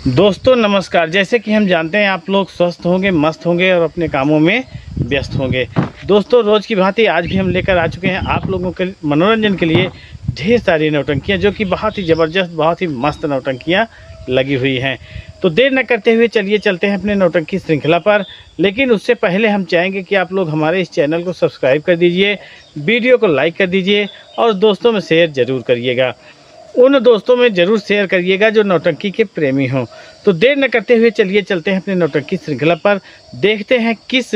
दोस्तों नमस्कार। जैसे कि हम जानते हैं आप लोग स्वस्थ होंगे, मस्त होंगे और अपने कामों में व्यस्त होंगे। दोस्तों रोज़ की भांति आज भी हम लेकर आ चुके हैं आप लोगों के मनोरंजन के लिए ढेर सारी नौटंकियां, जो कि बहुत ही ज़बरदस्त, बहुत ही मस्त नौटंकियां लगी हुई हैं। तो देर न करते हुए चलिए चलते हैं अपने नौटंकी श्रृंखला पर। लेकिन उससे पहले हम चाहेंगे कि आप लोग हमारे इस चैनल को सब्सक्राइब कर दीजिए, वीडियो को लाइक कर दीजिए और दोस्तों में शेयर ज़रूर करिएगा। उन दोस्तों में ज़रूर शेयर करिएगा जो नौटंकी के प्रेमी हों। तो देर न करते हुए चलिए चलते हैं अपने नौटंकी श्रृंखला पर। देखते हैं किस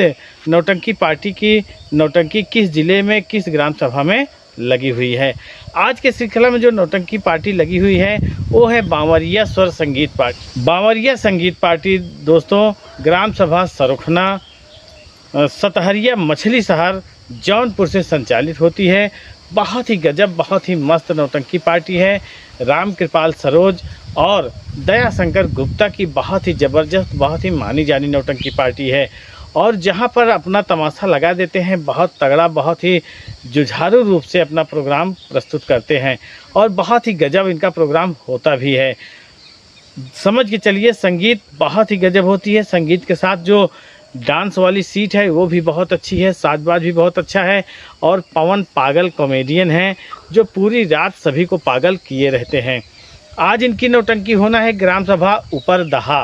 नौटंकी पार्टी की नौटंकी किस ज़िले में, किस ग्राम सभा में लगी हुई है। आज के श्रृंखला में जो नौटंकी पार्टी लगी हुई है वो है बांवरिया स्वर संगीत पार्टी। बांवरिया संगीत पार्टी दोस्तों ग्राम सभा सरोखना, सतहरिया मछली शहर, जौनपुर से संचालित होती है। बहुत ही गजब, बहुत ही मस्त नौटंकी पार्टी है। राम कृपाल सरोज और दया शंकर गुप्ता की बहुत ही ज़बरदस्त, बहुत ही मानी जानी नौटंकी पार्टी है। और जहां पर अपना तमाशा लगा देते हैं, बहुत तगड़ा, बहुत ही जुझारू रूप से अपना प्रोग्राम प्रस्तुत करते हैं और बहुत ही गजब इनका प्रोग्राम होता भी है। समझ के चलिए संगीत बहुत ही गजब होती है। संगीत के साथ जो डांस वाली सीट है वो भी बहुत अच्छी है, साजबाज भी बहुत अच्छा है। और पवन पागल कॉमेडियन हैं जो पूरी रात सभी को पागल किए रहते हैं। आज इनकी नौटंकी होना है ग्राम सभा ऊपर दहा,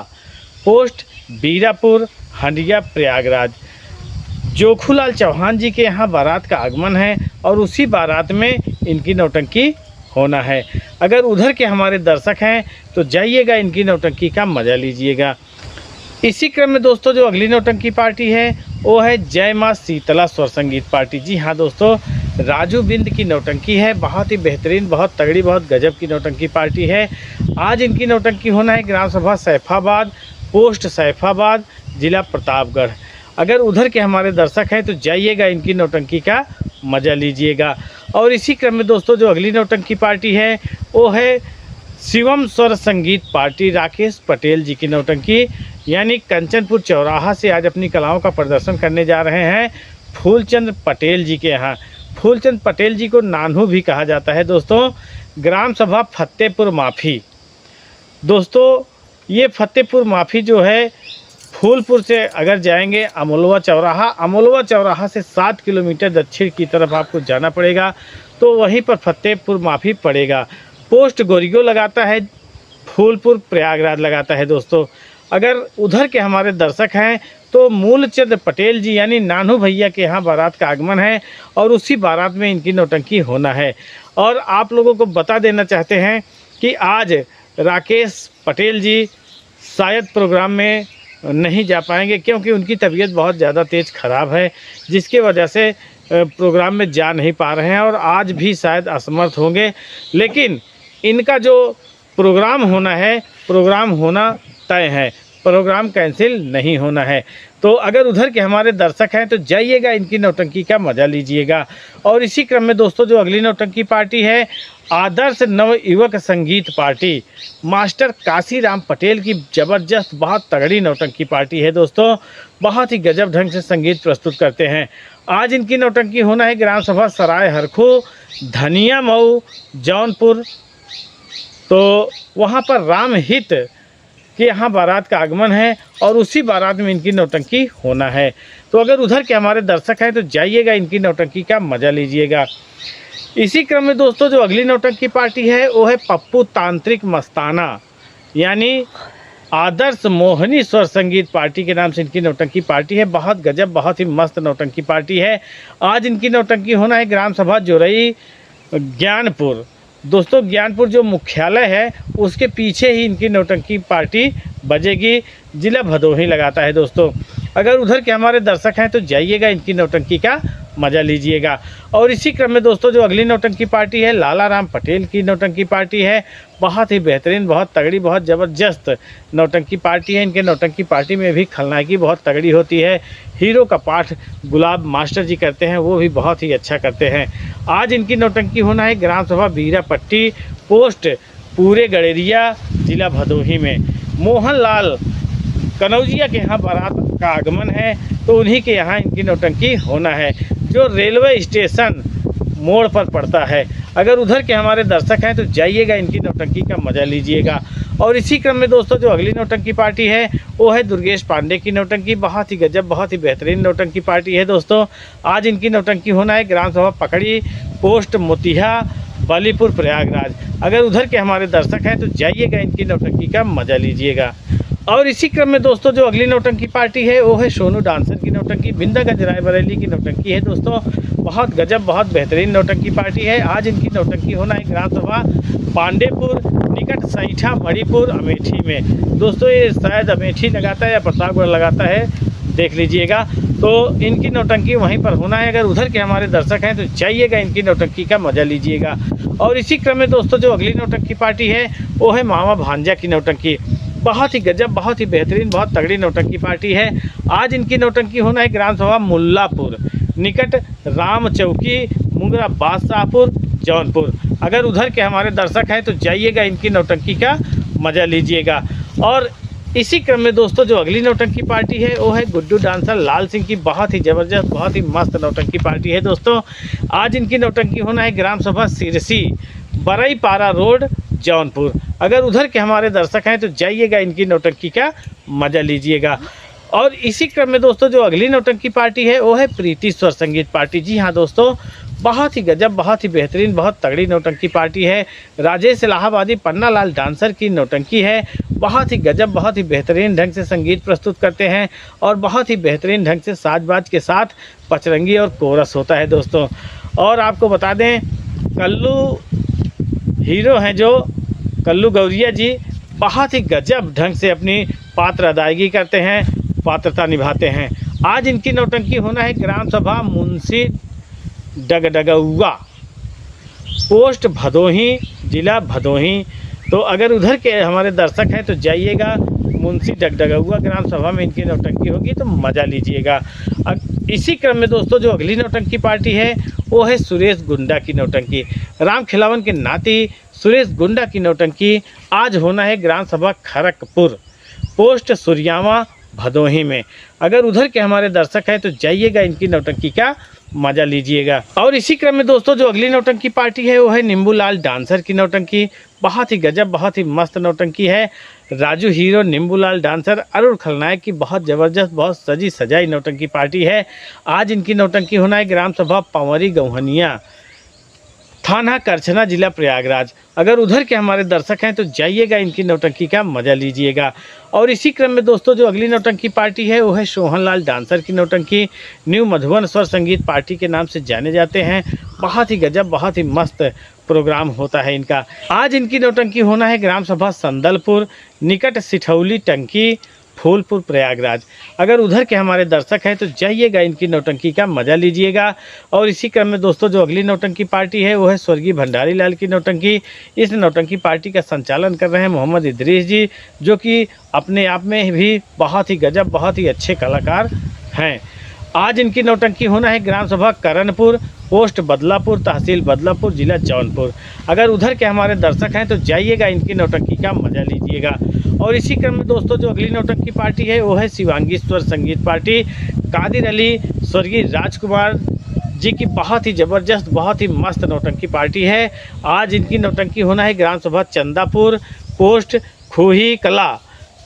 पोस्ट बीरापुर, हंडिया, प्रयागराज। जोखूलाल चौहान जी के यहाँ बारात का आगमन है और उसी बारात में इनकी नौटंकी होना है। अगर उधर के हमारे दर्शक हैं तो जाइएगा, इनकी नौटंकी का मज़ा लीजिएगा। इसी क्रम में दोस्तों जो अगली नौटंकी पार्टी है वो है जय माँ शीतला स्वर संगीत पार्टी। जी हाँ दोस्तों, राजू बिंद की नौटंकी है। बहुत ही बेहतरीन, बहुत तगड़ी, बहुत गजब की नौटंकी पार्टी है। आज इनकी नौटंकी होना है ग्राम सभा सैफाबाद, पोस्ट सैफाबाद, जिला प्रतापगढ़। अगर उधर के हमारे दर्शक हैं तो जाइएगा, इनकी नौटंकी का मज़ा लीजिएगा। और इसी क्रम में दोस्तों जो अगली नौटंकी पार्टी है वो है शिवम स्वर संगीत पार्टी, राकेश पटेल जी की नौटंकी, यानी कंचनपुर चौराहा से आज अपनी कलाओं का प्रदर्शन करने जा रहे हैं फूलचंद पटेल जी के यहाँ। फूलचंद पटेल जी को नानू भी कहा जाता है दोस्तों। ग्राम सभा फतेहपुर माफी। दोस्तों ये फतेहपुर माफी जो है फूलपुर से अगर जाएंगे अमोलवा चौराहा, अमोलवा चौराहा से 7 किलोमीटर दक्षिण की तरफ आपको जाना पड़ेगा, तो वहीं पर फतेहपुर माफी पड़ेगा। पोस्ट गोरियो लगाता है, फूलपुर प्रयागराज लगाता है दोस्तों। अगर उधर के हमारे दर्शक हैं तो मूलचंद पटेल जी यानी नानू भैया के यहाँ बारात का आगमन है और उसी बारात में इनकी नौटंकी होना है। और आप लोगों को बता देना चाहते हैं कि आज राकेश पटेल जी शायद प्रोग्राम में नहीं जा पाएंगे क्योंकि उनकी तबीयत बहुत ज़्यादा तेज़ ख़राब है, जिसकी वजह से प्रोग्राम में जा नहीं पा रहे हैं और आज भी शायद असमर्थ होंगे। लेकिन इनका जो प्रोग्राम होना है, प्रोग्राम होना तय है, प्रोग्राम कैंसिल नहीं होना है। तो अगर उधर के हमारे दर्शक हैं तो जाइएगा, इनकी नौटंकी का मज़ा लीजिएगा। और इसी क्रम में दोस्तों जो अगली नौटंकी पार्टी है आदर्श नव युवक संगीत पार्टी, मास्टर काशीराम पटेल की ज़बरदस्त, बहुत तगड़ी नौटंकी पार्टी है दोस्तों। बहुत ही गजब ढंग से संगीत प्रस्तुत करते हैं। आज इनकी नौटंकी होना है ग्राम सभा सराय हरखू, धनिया मऊ, जौनपुर। तो वहाँ पर राम हित कि यहाँ बारात का आगमन है और उसी बारात में इनकी नौटंकी होना है। तो अगर उधर के हमारे दर्शक हैं तो जाइएगा, इनकी नौटंकी का मज़ा लीजिएगा। इसी क्रम में दोस्तों जो अगली नौटंकी पार्टी है वो है पप्पू तांत्रिक मस्ताना, यानी आदर्श मोहनी स्वर संगीत पार्टी के नाम से इनकी नौटंकी पार्टी है। बहुत गजब, बहुत ही मस्त नौटंकी पार्टी है। आज इनकी नौटंकी होना है ग्राम सभा जोरई, ज्ञानपुर। दोस्तों ज्ञानपुर जो मुख्यालय है उसके पीछे ही इनकी नौटंकी पार्टी बजेगी। जिला भदोही लगाता है दोस्तों। अगर उधर के हमारे दर्शक हैं तो जाइएगा, इनकी नौटंकी का मज़ा लीजिएगा। और इसी क्रम में दोस्तों जो अगली नौटंकी पार्टी है लाला राम पटेल की नौटंकी पार्टी है। बहुत ही बेहतरीन, बहुत तगड़ी, बहुत ज़बरदस्त नौटंकी पार्टी है। इनके नौटंकी पार्टी में भी खलनायकी बहुत तगड़ी होती है। हीरो का पाठ गुलाब मास्टर जी करते हैं, वो भी बहुत ही अच्छा करते हैं। आज इनकी नौटंकी होना है ग्राम सभा बीरापट्टी, पोस्ट पूरे गड़ेरिया, जिला भदोही में। मोहनलाल कनौजिया के यहाँ बारात का आगमन है तो उन्हीं के यहाँ इनकी नौटंकी होना है, जो रेलवे स्टेशन मोड़ पर पड़ता है। अगर उधर के हमारे दर्शक हैं तो जाइएगा, इनकी नौटंकी का मज़ा लीजिएगा। और इसी क्रम में दोस्तों जो अगली नौटंकी पार्टी है वो है दुर्गेश पांडे की नौटंकी। बहुत ही गजब, बहुत ही बेहतरीन नौटंकी पार्टी है दोस्तों। आज इनकी नौटंकी होना है ग्राम सभा पकड़ी, पोस्ट मोतिहा, बालीपुर, प्रयागराज। अगर उधर के हमारे दर्शक हैं तो जाइएगा, इनकी नौटंकी का मजा लीजिएगा। और इसी क्रम में दोस्तों जो अगली नौटंकी पार्टी है वो है सोनू डांसर की नौटंकी। बिंदागंज रायबरेली की नौटंकी है दोस्तों। बहुत गजब, बहुत बेहतरीन नौटंकी पार्टी है। आज इनकी नौटंकी होना है ग्राम सभा पांडेपुर निकट सईठा, मणिपुर, अमेठी में। दोस्तों ये शायद अमेठी लगाता है या प्रतापगढ़ लगाता है, देख लीजिएगा। तो इनकी नौटंकी वहीं पर होना है। अगर उधर के हमारे दर्शक हैं तो जाइएगा, इनकी नौटंकी का मजा लीजिएगा। और इसी क्रम में दोस्तों जो अगली नौटंकी पार्टी है वो है मामा भांजा की नौटंकी। बहुत ही गजब, बहुत ही बेहतरीन, बहुत तगड़ी नौटंकी पार्टी है। आज इनकी नौटंकी होना है ग्राम सभा मुल्लापुर निकट राम चौकी, मुंगरा बादशाहपुर, जौनपुर। अगर उधर के हमारे दर्शक हैं तो जाइएगा, इनकी नौटंकी का मजा लीजिएगा। और इसी क्रम में दोस्तों जो अगली नौटंकी पार्टी है वो है गुड्डू डांसर लाल सिंह की। बहुत ही ज़बरदस्त, बहुत ही मस्त नौटंकी पार्टी है दोस्तों। आज इनकी नौटंकी होना है ग्राम सभा सिरसी, बरईपारा रोड, जौनपुर। अगर उधर के हमारे दर्शक हैं तो जाइएगा, इनकी नौटंकी का मजा लीजिएगा। और इसी क्रम में दोस्तों जो अगली नौटंकी पार्टी है वो है प्रीति स्वर संगीत पार्टी। जी हाँ दोस्तों, बहुत ही गजब, बहुत ही बेहतरीन, बहुत तगड़ी नौटंकी पार्टी है। राजेश इलाहाबादी पन्नालाल डांसर की नौटंकी है। बहुत ही गजब, बहुत ही बेहतरीन ढंग से संगीत प्रस्तुत करते हैं और बहुत ही बेहतरीन ढंग से साजबाज के साथ पचरंगी और कोरस होता है दोस्तों। और आपको बता दें, कल्लू हीरो हैं जो कल्लू गौरिया जी, बहुत ही गजब ढंग से अपनी पात्र अदायगी करते हैं, पात्रता निभाते हैं। आज इनकी नौटंकी होना है ग्राम सभा मुंशी डगडगौआ, पोस्ट भदोही, जिला भदोही। तो अगर उधर के हमारे दर्शक हैं तो जाइएगा, मुंशी डगडगौआ ग्राम सभा में इनकी नौटंकी होगी तो मज़ा लीजिएगा। इसी क्रम में दोस्तों जो अगली नौटंकी पार्टी है वो है सुरेश गुंडा की नौटंकी। राम खिलावन के नाती सुरेश गुंडा की नौटंकी आज होना है ग्राम सभा खरकपुर, पोस्ट सुरियामा, भदोही में। अगर उधर के हमारे दर्शक हैं तो जाइएगा, इनकी नौटंकी का मजा लीजिएगा। और इसी क्रम में दोस्तों जो अगली नौटंकी पार्टी है वो है नींबूलाल डांसर की नौटंकी। बहुत ही गजब, बहुत ही मस्त नौटंकी है। राजू हीरो, नींबूलाल डांसर, अरुण खलनायक की बहुत ज़बरदस्त, बहुत सजी सजाई नौटंकी पार्टी है। आज इनकी नौटंकी होना है ग्राम सभा पंवरी गौहनिया, थाना करछना, जिला प्रयागराज। अगर उधर के हमारे दर्शक हैं तो जाइएगा, इनकी नौटंकी का मजा लीजिएगा। और इसी क्रम में दोस्तों जो अगली नौटंकी पार्टी है वो है सोहनलाल डांसर की नौटंकी। न्यू मधुबन स्वर संगीत पार्टी के नाम से जाने जाते हैं। बहुत ही गजब, बहुत ही मस्त प्रोग्राम होता है इनका। आज इनकी नौटंकी होना है ग्राम सभा संदलपुर निकट सिठौली टंकी, फूलपुर, प्रयागराज। अगर उधर के हमारे दर्शक हैं तो जाइएगा, इनकी नौटंकी का मजा लीजिएगा। और इसी क्रम में दोस्तों जो अगली नौटंकी पार्टी है वो है स्वर्गीय भंडारी लाल की नौटंकी। इस नौटंकी पार्टी का संचालन कर रहे हैं मोहम्मद इदरीस जी, जो कि अपने आप में भी बहुत ही गजब, बहुत ही अच्छे कलाकार हैं। आज इनकी नौटंकी होना है ग्राम सभा करणपुर, पोस्ट बदलापुर, तहसील बदलापुर, जिला जौनपुर। अगर उधर के हमारे दर्शक हैं तो जाइएगा, इनकी नौटंकी का मजा लीजिएगा। और इसी क्रम में दोस्तों जो अगली नौटंकी पार्टी है वो है शिवांगी स्वर संगीत पार्टी। कादिर अली, स्वर्गीय राजकुमार जी की बहुत ही ज़बरदस्त, बहुत ही मस्त नौटंकी पार्टी है। आज इनकी नौटंकी होना है ग्राम सभा चंदापुर, पोस्ट खूही कला,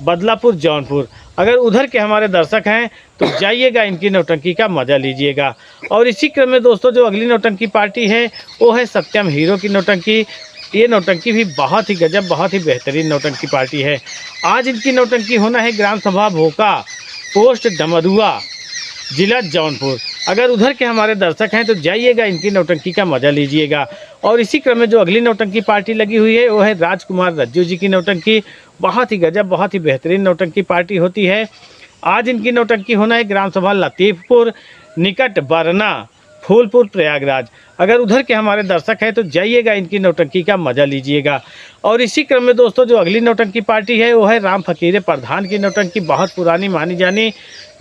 बदलापुर, जौनपुर। अगर उधर के हमारे दर्शक हैं तो जाइएगा, इनकी नौटंकी का मजा लीजिएगा। और इसी क्रम में दोस्तों जो अगली नौटंकी पार्टी है वो है सत्यम हीरो की नौटंकी। ये नौटंकी भी बहुत ही गजब, बहुत ही बेहतरीन नौटंकी पार्टी है। आज इनकी नौटंकी होना है ग्राम सभा भोका, पोस्ट डमरुआ, जिला जौनपुर। अगर उधर के हमारे दर्शक हैं तो जाइएगा, इनकी नौटंकी का मजा लीजिएगा। और इसी क्रम में जो अगली नौटंकी पार्टी लगी हुई है वो है राजकुमार रज्जू जी की नौटंकी। बहुत ही गजब, बहुत ही बेहतरीन नौटंकी पार्टी होती है। आज इनकी नौटंकी होना है ग्राम सभा लतीफपुर निकट बरना, फूलपुर, प्रयागराज। अगर उधर के हमारे दर्शक हैं तो जाइएगा, इनकी नौटंकी का मजा लीजिएगा। और इसी क्रम में दोस्तों जो अगली नौटंकी पार्टी है वो है राम फकीरे प्रधान की नौटंकी। बहुत पुरानी मानी जानी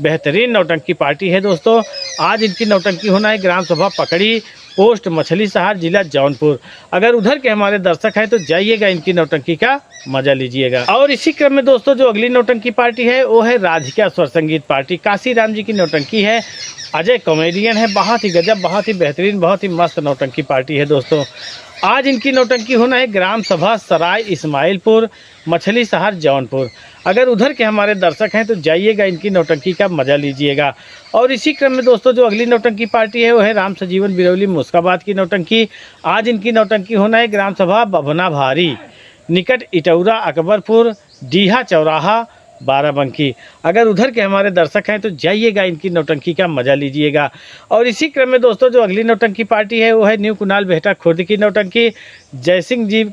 बेहतरीन नौटंकी पार्टी है दोस्तों। आज इनकी नौटंकी होना है ग्राम सभा पकड़ी, पोस्ट मछली शहर, जिला जौनपुर। अगर उधर के हमारे दर्शक हैं तो जाइएगा, इनकी नौटंकी का मजा लीजिएगा। और इसी क्रम में दोस्तों जो अगली नौटंकी पार्टी है वो है राधिका स्वर संगीत पार्टी। काशी राम जी की नौटंकी है। अजय कॉमेडियन है। बहुत ही गजब, बहुत ही बेहतरीन, बहुत ही मस्त नौटंकी पार्टी है दोस्तों। आज इनकी नौटंकी होना है ग्राम सभा सराय इस्माइलपुर मछली शहर जौनपुर। अगर उधर के हमारे दर्शक हैं तो जाइएगा, इनकी नौटंकी का मज़ा लीजिएगा। और इसी क्रम में दोस्तों जो अगली नौटंकी पार्टी है वो है राम सजीवन बिरौली मुस्काबाद की नौटंकी। आज इनकी नौटंकी होना है ग्राम सभा बभना भारी निकट इटौरा अकबरपुर डीहा चौराहा बाराबंकी। अगर उधर के हमारे दर्शक हैं तो जाइएगा, इनकी नौटंकी का मज़ा लीजिएगा। और इसी क्रम में दोस्तों जो अगली नौटंकी पार्टी है वो है न्यू कुनाल बेहटा खुर्द की नौटंकी। जयसिंह जी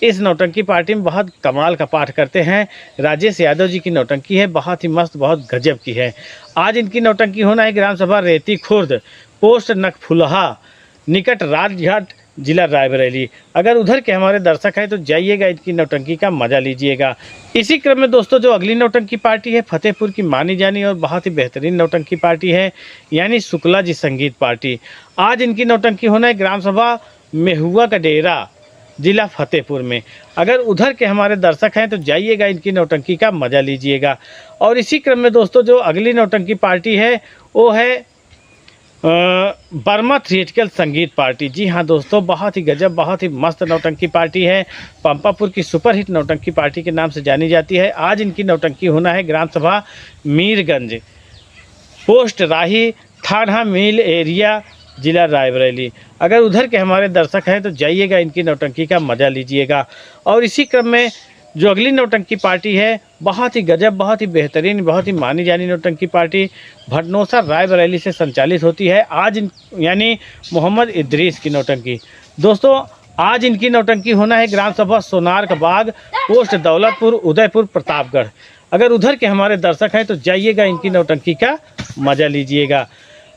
इस नौटंकी पार्टी में बहुत कमाल का पाठ करते हैं। राजेश यादव जी की नौटंकी है, बहुत ही मस्त, बहुत गजब की है। आज इनकी नौटंकी होना है ग्राम सभा रेती खुर्द पोस्ट नकफुलहा निकट राजघाट जिला रायबरेली। अगर उधर के हमारे दर्शक हैं तो जाइएगा, इनकी नौटंकी का मज़ा लीजिएगा। इसी क्रम में दोस्तों जो अगली नौटंकी पार्टी है फतेहपुर की मानी जानी और बहुत ही बेहतरीन नौटंकी पार्टी है, यानी शुक्ला जी संगीत पार्टी। आज इनकी नौटंकी होना है ग्राम सभा मेहुआ का डेरा जिला फतेहपुर में। अगर उधर के हमारे दर्शक हैं तो जाइएगा, इनकी नौटंकी का मज़ा लीजिएगा। और इसी क्रम में दोस्तों जो अगली नौटंकी पार्टी है वो है बर्मा थिएट्रिकल संगीत पार्टी। जी हाँ दोस्तों, बहुत ही गजब, बहुत ही मस्त नौटंकी पार्टी है। पंपापुर की सुपरहिट नौटंकी पार्टी के नाम से जानी जाती है। आज इनकी नौटंकी होना है ग्राम सभा मीरगंज पोस्ट राही थाना मिल एरिया जिला रायबरेली। अगर उधर के हमारे दर्शक हैं तो जाइएगा, इनकी नौटंकी का मज़ा लीजिएगा। और इसी क्रम में जो अगली नौटंकी पार्टी है बहुत ही गजब, बहुत ही बेहतरीन, बहुत ही मानी जानी नौटंकी पार्टी भटनोसा रायबरेली से संचालित होती है। आज यानी मोहम्मद इद्रीस की नौटंकी। दोस्तों आज इनकी नौटंकी होना है ग्राम सभा सोनार का बाग पोस्ट दौलतपुर उदयपुर प्रतापगढ़। अगर उधर के हमारे दर्शक हैं तो जाइएगा, इनकी नौटंकी का मज़ा लीजिएगा।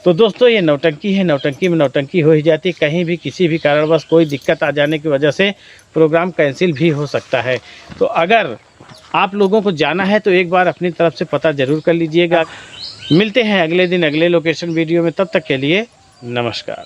तो दोस्तों ये नौटंकी है, नौटंकी में नौटंकी हो ही जाती। कहीं भी किसी भी कारणवश कोई दिक्कत आ जाने की वजह से प्रोग्राम कैंसिल भी हो सकता है। तो अगर आप लोगों को जाना है तो एक बार अपनी तरफ से पता ज़रूर कर लीजिएगा। मिलते हैं अगले दिन अगले लोकेशन वीडियो में, तब तक के लिए नमस्कार।